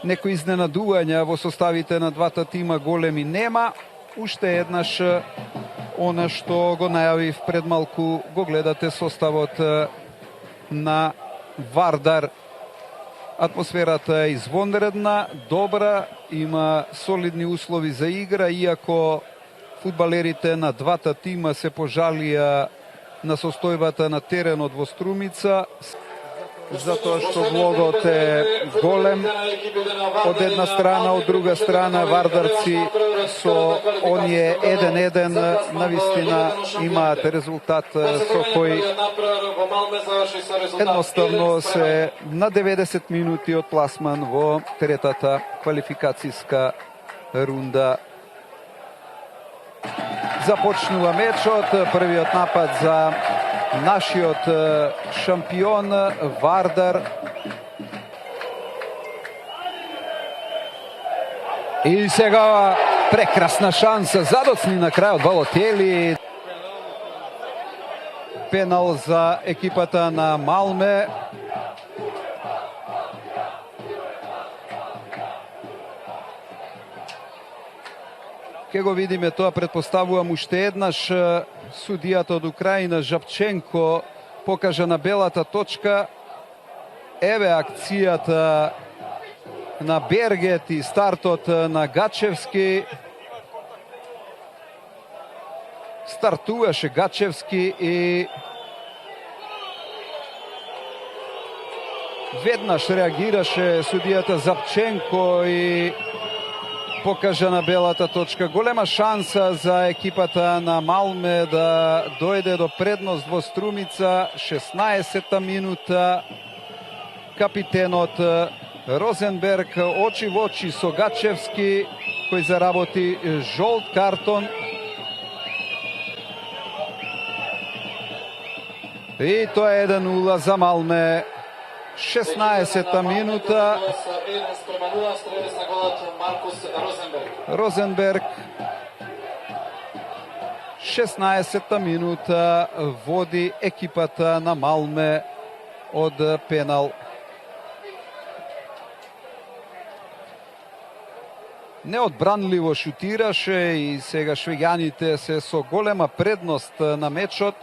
некои изненадувања во составите на двата тима големи нема. Уште еднаш она што го најавив пред малку, го гледате составот на Вардар. Атмосферата е извонредна, добра, има солидни услови за игра, иако фудбалерите на двата тима се пожалија на состојбата на теренот во Струмица, затоа што влогот е голем од една страна, од друга страна вардарци со оние 1-1 навистина имаат резултат со кој едноставно се на 90 минути од пласман во третата квалификацијска рунда. Започнува мечот, првиот напад за нашиот шампион Вардар. И сега прекрасна шанса, задоцни на крајот Балотели. Пенал за екипата на Малме. Ке го видиме тоа, предпоставувам уште еднаш. Судијата од Украина Жапченко покажа на белата точка. Еве акцијата на Бергет и стартот на Гачевски. Стартуваше Гачевски и веднаш реагираше судијата Жапченко и покажа на белата точка. Голема шанса за екипата на Малме да дојде до предност во Струмица. 16-та минута. Капитенот Розенберг очи во очи со Гачевски, кој заработи жолт картон. И тоа е 1-0 за Малме. 16-та минута. Розенберг. 16-та минута води екипата на Малме од пенал. Неодбранливо шутираше и сега швеѓаните се со голема предност на мечот.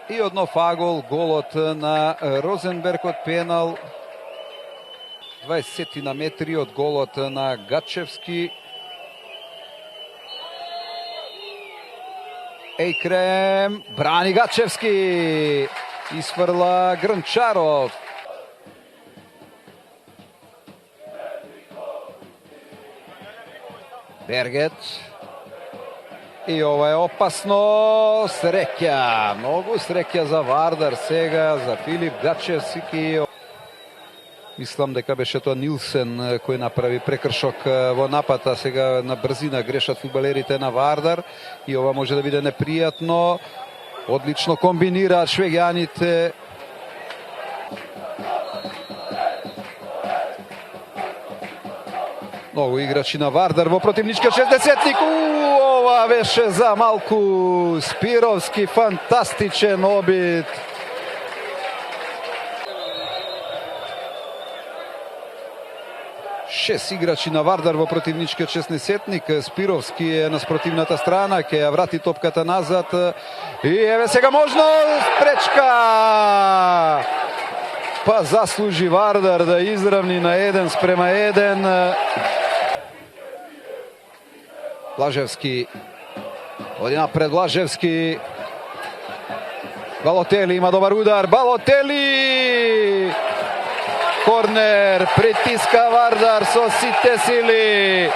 И однов агол, голот на Розенберг од пенал. 20 на метри од голот на Гачевски. Ейкрем, брани Гачевски. Исфрла Грнчаров. Бергет. И ова е опасно. Среќа, многу среќа за Вардар сега, за Филип Гачевски. Мислам дека беше тоа Нилсен кој направи прекршок во напата. Сега на брзина грешат фудбалерите на Вардар и ова може да биде непријатно. Одлично комбинираат швеѓаните. Многу играчи на Вардар во противничка 60-ник. Ова беше за малку. Спировски, фантастичен обид. Шест играчи на Вардар во противничкиот 16-ник. Спировски е на спротивната страна, ќе ја врати топката назад. И еве сега можност, пречка! Па заслужи Вардар да изравни на 1:1. Блажевски. Оди напред Блажевски. Балотели има добар удар. Балотели! Корнер, притиска Вардар со сите сили.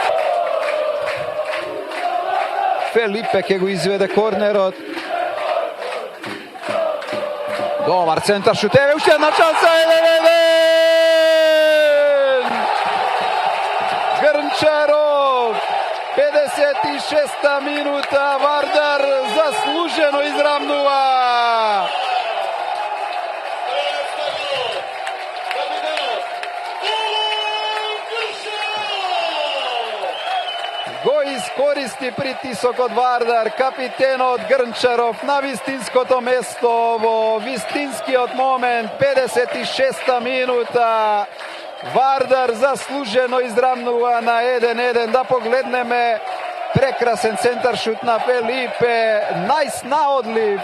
Фелипе ќе го изведе корнерот. Добар центар шут, еве уште една шанса, 1:1. Грнчаров, 56-та минута, Вардар заслужено изравнува. го искористи притисокот Вардар, капитенот Грнчаров на вистинското место во вистинскиот момент, 56-та минута. Вардар заслужено изравнува на 1-1. Да погледнеме прекрасен центаршут на Фелипе, најснаодлив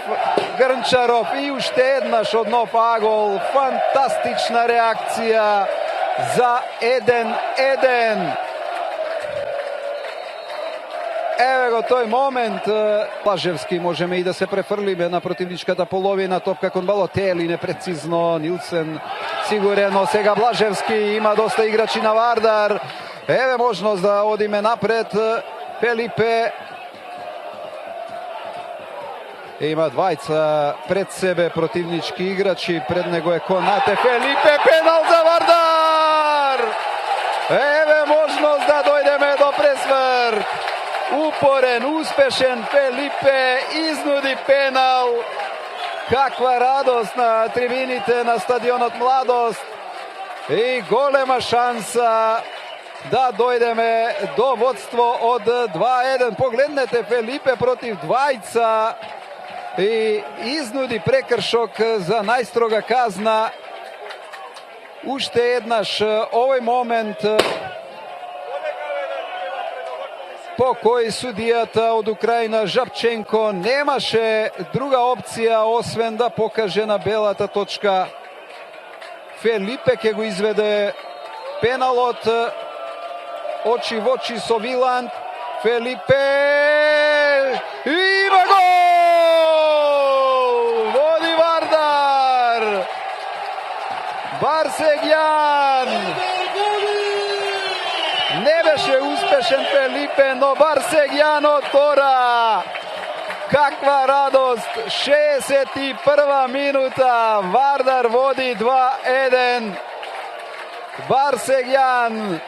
Грнчаров и уште еднаш од нов агол. Фантастична реакција за 1-1. Еве го тој момент. Блажевски можеме и да се префрлиме на противничката половина. Топка кон Балотели, непрецизно. Нилсен сигурено. Сега Блажевски, има доста играчи на Вардар. Еве можност да одиме напред. Фелипе има двајца пред себе противнички играчи. Пред него е Конате. Фелипе, пенал за Вардар! Еве можност да дојдеме до пресврт. Упорен, успешен Фелипе изнуди пенал. Каква радост на трибините на стадионот Младост. И голема шанса да дојдеме до водство од 2-1. Погледнете, Фелипе против двајца и изнуди прекршок за најстрога казна. Уште еднаш овој момент по кој судијата од Украина Жапченко немаше друга опција освен да покаже на белата точка. Фелипе ќе го изведе пеналот очи во очи со Виланд. Фелипе има гол! Води Вардар! Барсегјан! Не беше успешен Фелипе, но Барсегјан отвора. Каква радост! 61 минута. Вардар води 2-1. Барсегјан.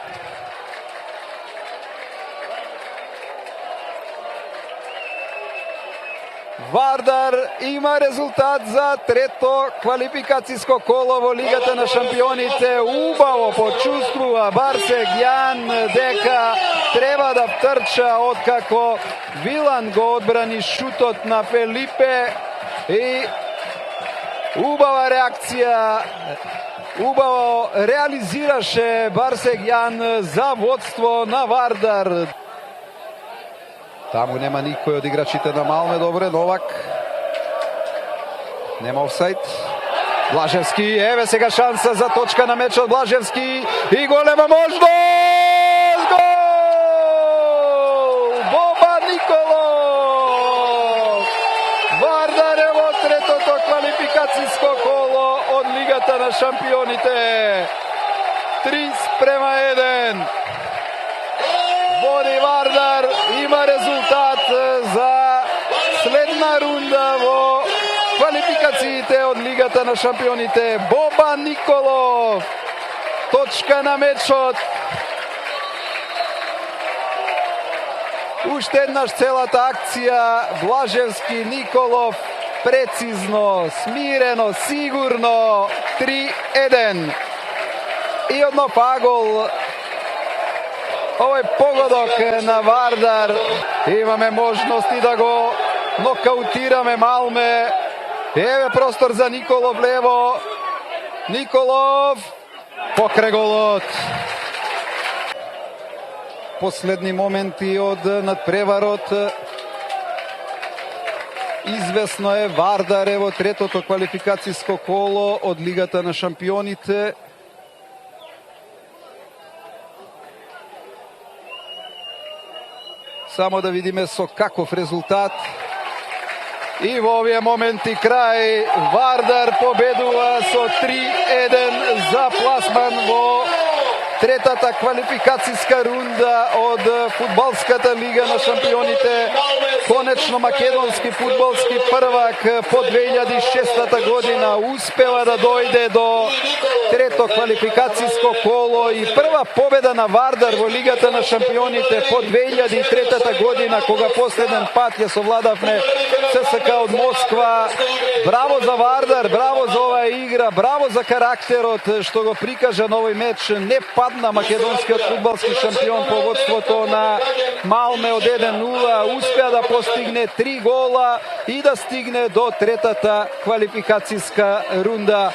Вардар има резултат за трето квалификацијско коло во Лигата на шампионите. Убаво почувствува Барсегјан дека треба да втрча откако Вилан го одбрани шутот на Фелипе и убава реакција. Убаво реализираше Барсегјан за водство на Вардар. Таму нема никој од играчите на Малме. Добре, Новак. Нема офсайд. Блажевски, еве сега шанса за точка на мечот. Блажевски и голема можност! Гол! Боба Николов! Вардар е во третото квалификацијско коло од Лигата на шампионите. 3:1. Води Вардар, има резултат за следна рунда во квалификациите од Лигата на шампионите. Боба Николов, точка на мечот. Уште еднаш целата акција. Блажевски, Николов, прецизно, смирено, сигурно. 3:1. И однов агол. Овој погодок на Вардар. Имаме можности да го нокаутираме Малме. Еве простор за Николов лево. Николов покрај голот. Последни моменти од надпреварот. Извесно е, Вардар е во третото квалификацијско коло од Лигата на шампионите. Само да видиме со каков резултат. И во овие моменти крај Вардар победува со 3:1 за пласман во третата квалификацијска рунда од фудбалската Лига на шампионите. Конечно македонски фудбалски првак по 2006 година успева да дојде до трето квалификацијско коло и прва победа на Вардар во Лигата на шампионите по 2003 година, кога последен пат ја совладавме ЦСКА од Москва. Браво за Вардар, браво за оваа игра, браво за карактерот што го прикажа на овој меч. Не падна македонскиот фудбалски шампион по водството на Малме од 1-0, успеа да постигне 3 гола и да стигне до третата квалификацијска рунда.